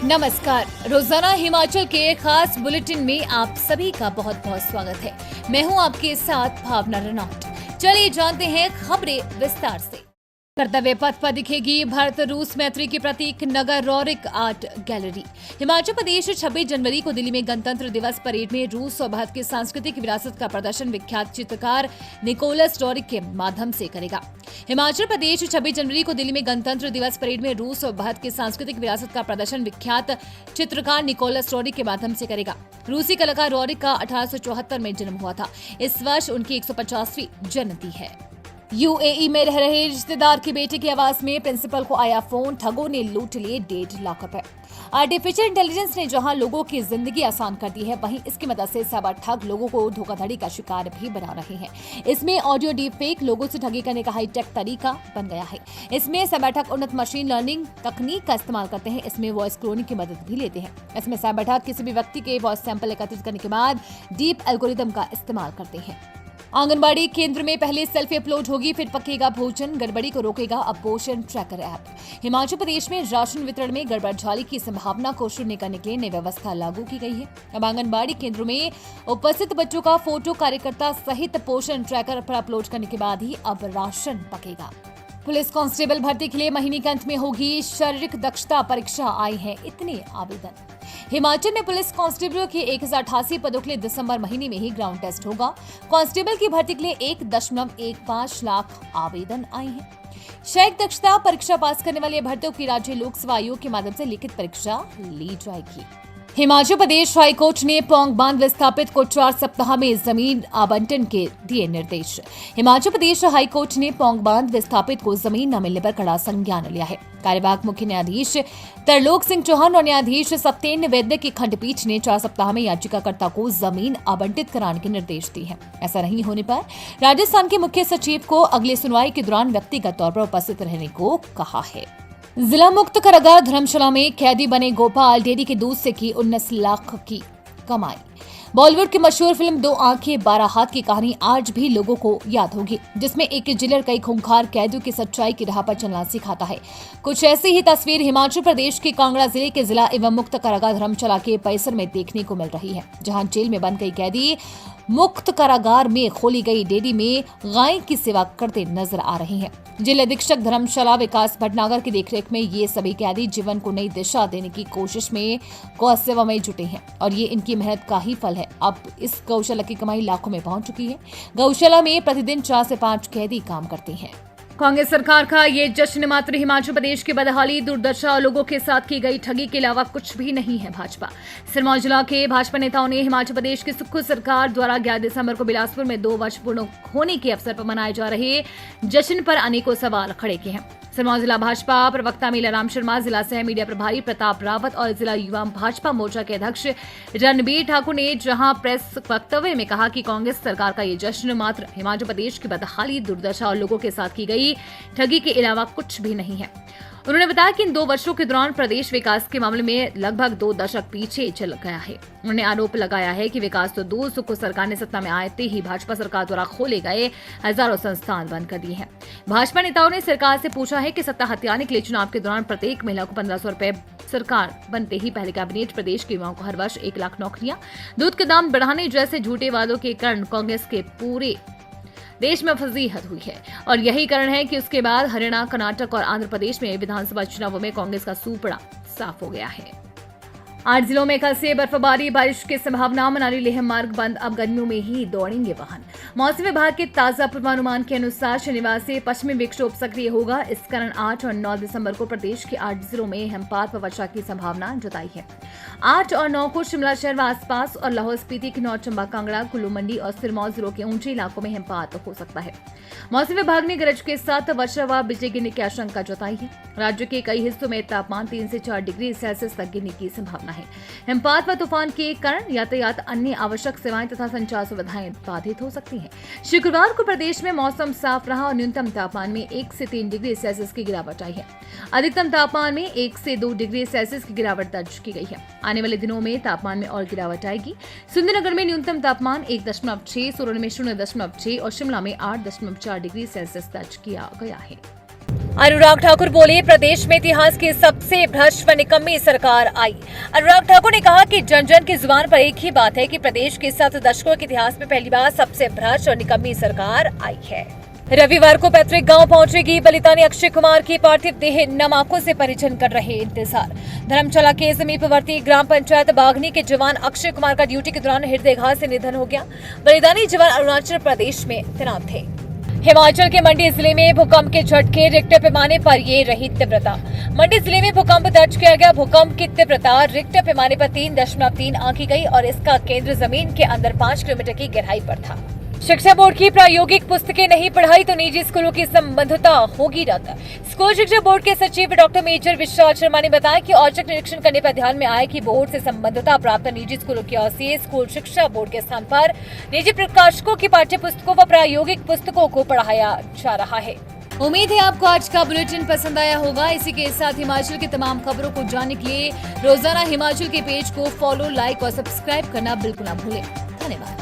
नमस्कार। रोजाना हिमाचल के खास बुलेटिन में आप सभी का बहुत बहुत स्वागत है। मैं हूं आपके साथ भावना रनौट। चलिए जानते हैं खबरें विस्तार से। कर्तव्य पथ पर दिखेगी भारत रूस मैत्री के प्रतीक नगर Roerich art gallery. Himachal Pradesh 26 जनवरी को दिल्ली में गणतंत्र दिवस परेड में रूस और भारत की सांस्कृतिक विरासत का प्रदर्शन विख्यात चित्रकार निकोलस रौरिक के माध्यम से करेगा। हिमाचल प्रदेश 26 जनवरी को दिल्ली में गणतंत्र दिवस परेड में रूस और भारत की सांस्कृतिक विरासत का प्रदर्शन विख्यात चित्रकार निकोलस रौरिक के माध्यम से करेगा। रूसी कलाकार रौरिक का 1874 में जन्म हुआ था। इस वर्ष उनकी 150वीं जयंती है। यूएई में रह रहे रिश्तेदार की बेटे की आवाज में प्रिंसिपल को आया फोन, ठगों ने लूट लिए 1.5 लाख रुपए। आर्टिफिशियल इंटेलिजेंस ने जहां लोगों की जिंदगी आसान कर दी है, वहीं इसकी मदद से साइबर ठग लोगों को धोखाधड़ी का शिकार भी बना रहे हैं। इसमें ऑडियो डीप फेक लोगों से ठगी करने का हाईटेक तरीका बन गया है। इसमें साइबर ठग उन्नत मशीन लर्निंग तकनीक का इस्तेमाल करते हैं। इसमें वॉइस क्लोनिंग की मदद भी लेते हैं। इसमें साइबर ठग किसी भी व्यक्ति के वॉइस सैंपल एकत्रित करने के बाद डीप एल्गोरिदम का इस्तेमाल करते हैं। आंगनबाड़ी केंद्र में पहले सेल्फी अपलोड होगी, फिर पकेगा भोजन। गड़बड़ी को रोकेगा अब पोषण ट्रैकर ऐप। हिमाचल प्रदेश में राशन वितरण में गड़बड़झाली की संभावना को शून्य करने के लिए नई व्यवस्था लागू की गई है। अब आंगनबाड़ी केंद्रों में उपस्थित बच्चों का फोटो कार्यकर्ता सहित पोषण ट्रैकर पर अपलोड करने के बाद ही अब राशन पकेगा। पुलिस कांस्टेबल भर्ती के लिए महीने के अंत में होगी शारीरिक दक्षता परीक्षा। आई है इतने आवेदन। हिमाचल में पुलिस कांस्टेबल के 1088 पदों के लिए दिसंबर महीने में ही ग्राउंड टेस्ट होगा। कांस्टेबल की भर्ती के लिए 1.15 लाख आवेदन आए हैं। शारीरिक दक्षता परीक्षा पास करने वाले अभ्यर्थियों की राज्य लोक सेवा आयोग के माध्यम से लिखित परीक्षा ली जाएगी। हिमाचल प्रदेश हाईकोर्ट ने पौंग बांध विस्थापित को 4 सप्ताह में जमीन आवंटन के दिए निर्देश। हिमाचल प्रदेश हाईकोर्ट ने पौंग बांध विस्थापित को जमीन न मिलने पर कड़ा संज्ञान लिया है। कार्यवाहक मुख्य न्यायाधीश तरलोक सिंह चौहान और न्यायाधीश सत्येंद्र वैद्य की खंडपीठ ने 4 सप्ताह में याचिकाकर्ता को जमीन आवंटित कराने के निर्देश दिए हैं। ऐसा नहीं होने पर राजस्थान के मुख्य सचिव को अगली सुनवाई के दौरान व्यक्तिगत तौर पर उपस्थित रहने को कहा है। जिला मुक्त कारागार धर्मशाला में कैदी बने गोपाल डेयरी के दूध से की 19 लाख की कमाई। बॉलीवुड की मशहूर फिल्म 2 आंखें 12 हाथ की कहानी आज भी लोगों को याद होगी, जिसमें एक जेलर कई खूंखार कैदियों की सच्चाई की राह पर चलना सिखाता है। कुछ ऐसी ही तस्वीर हिमाचल प्रदेश के कांगड़ा जिले के जिला एवं मुक्त कारागार धर्मशाला के परिसर में देखने को मिल रही है, जहां जेल में बंद कई कैदी मुक्त कारागार में खोली गई डेयरी में गाय की सेवा करते नजर आ रहे हैं। जेल अधीक्षक धर्मशाला विकास भटनागर की देखरेख में ये सभी कैदी जीवन को नई दिशा देने की कोशिश में गौ सेवा में जुटे हैं और ये इनकी मेहनत का ही फल है। अब इस गौशाला की कमाई लाखों में पहुंच चुकी है। गौशाला में प्रतिदिन 4 से 5 कैदी काम करते हैं। कांग्रेस सरकार का ये जश्न मात्र हिमाचल प्रदेश की बदहाली, दुर्दशा और लोगों के साथ की गई ठगी के अलावा कुछ भी नहीं है। भाजपा सिरमौर जिला के भाजपा नेताओं ने हिमाचल प्रदेश की सुक्खू सरकार द्वारा 11 दिसंबर को बिलासपुर में 2 वर्ष पूर्ण होने के अवसर पर मनाए जा रहे जश्न पर अनेकों सवाल खड़े किए हैं। सिरमौर जिला भाजपा प्रवक्ता मीलाराम शर्मा, जिला सह मीडिया प्रभारी प्रताप रावत और जिला युवा भाजपा मोर्चा के अध्यक्ष रणबीर ठाकुर ने जहां प्रेस वक्तव्य में कहा कि कांग्रेस सरकार का ये जश्न मात्र हिमाचल प्रदेश की बदहाली, दुर्दशा और लोगों के साथ की गई ठगी के अलावा कुछ भी नहीं है। उन्होंने बताया कि इन 2 वर्षों के दौरान प्रदेश विकास के मामले में लगभग 2 दशक पीछे चल गया है। उन्होंने आरोप लगाया है कि विकास तो दूर, सुक्खू सरकार ने सत्ता में आते ही भाजपा सरकार द्वारा खोले गए हजारों संस्थान बंद कर दिए हैं। भाजपा नेताओं ने सरकार से पूछा है कि सत्ता हथियाने के लिए चुनाव के दौरान प्रत्येक महिला को 1500 रुपए, सरकार बनते ही पहले कैबिनेट प्रदेश के युवाओं को हर वर्ष 1 लाख नौकरियां, दूध के दाम बढ़ाने जैसे झूठे वादों के कारण कांग्रेस के पूरे देश में फजीहत हुई है और यही कारण है कि उसके बाद हरियाणा, कर्नाटक और आंध्र प्रदेश में विधानसभा चुनावों में कांग्रेस का सूपड़ा साफ हो गया है। 8 जिलों में कल से बर्फबारी, बारिश की संभावना। मनाली लेह मार्ग बंद, अब गर्मियों में ही दौड़ेंगे वाहन। मौसम विभाग के ताजा पूर्वानुमान के अनुसार शनिवार से पश्चिमी विक्षोभ सक्रिय होगा। इस कारण 8 और 9 दिसंबर को प्रदेश के 8 जिलों में हिमपात व वर्षा की संभावना जताई है। 8 और 9 को शिमला शहर व आसपास और लाहौल स्पीति, किन्नौर, चंबा, कांगड़ा, कुल्लू, मंडी और सिरमौर जिलों के ऊंचे इलाकों में हिमपात हो सकता है। मौसम विभाग ने गरज के साथ वर्षा व बिजली गिरने की आशंका जताई है। राज्य के कई हिस्सों में तापमान 3 से 4 डिग्री सेल्सियस तक गिरने की संभावना है। हिमपात व तूफान के कारण यातायात, अन्य आवश्यक सेवाएं तथा संचार सुविधाएं बाधित हो सकती हैं। शुक्रवार को प्रदेश में मौसम साफ रहा और न्यूनतम तापमान में 1 से 3 डिग्री सेल्सियस की गिरावट आई है। अधिकतम तापमान में 1 से 2 डिग्री सेल्सियस की गिरावट दर्ज की गई है। आने वाले दिनों में तापमान में और गिरावट आएगी। सुंदरनगर में न्यूनतम तापमान 1.6, सोलन में 0.6 और शिमला में 8.4 डिग्री सेल्सियस दर्ज किया गया है। अनुराग ठाकुर बोले, प्रदेश में इतिहास की सबसे भ्रष्ट व निकम्मी सरकार आई। अनुराग ठाकुर ने कहा कि जन जन की जुबान पर एक ही बात है कि प्रदेश के 7 दशकों के इतिहास में पहली बार सबसे भ्रष्ट और निकम्मी सरकार आई है। रविवार को पैतृक गांव पहुंचेगी बलिदानी अक्षय कुमार की पार्थिव देह, नम आंखों से परिजन कर रहे इंतजार। धर्मशाला के समीपवर्ती ग्राम पंचायत बागनी के जवान अक्षय कुमार का ड्यूटी के दौरान हृदयघात से निधन हो गया। बलिदानी जवान अरुणाचल प्रदेश में तैनात थे। हिमाचल के मंडी जिले में भूकंप के झटके, रिक्टर पैमाने पर ये रही तीव्रता। मंडी जिले में भूकंप दर्ज किया गया। भूकंप की तीव्रता रिक्टर पैमाने पर 3.3 आंकी गई और इसका केंद्र जमीन के अंदर 5 किलोमीटर की गहराई पर था। शिक्षा बोर्ड की प्रायोगिक पुस्तकें नहीं पढ़ाई तो निजी स्कूलों की संबद्धता होगी रद्द। स्कूल शिक्षा बोर्ड के सचिव डॉक्टर मेजर विशाल शर्मा ने बताया कि औचक निरीक्षण करने पर ध्यान में आया कि बोर्ड से संबद्धता प्राप्त निजी स्कूलों की ओर से स्कूल शिक्षा बोर्ड के स्थान पर निजी प्रकाशकों की पाठ्य पुस्तकों व प्रायोगिक पुस्तकों को पढ़ाया जा रहा है। उम्मीद है आपको आज का बुलेटिन पसंद आया होगा। इसी के साथ हिमाचल की तमाम खबरों को जानने के लिए रोजाना हिमाचल के पेज को फॉलो, लाइक और सब्सक्राइब करना बिल्कुल न भूलें। धन्यवाद।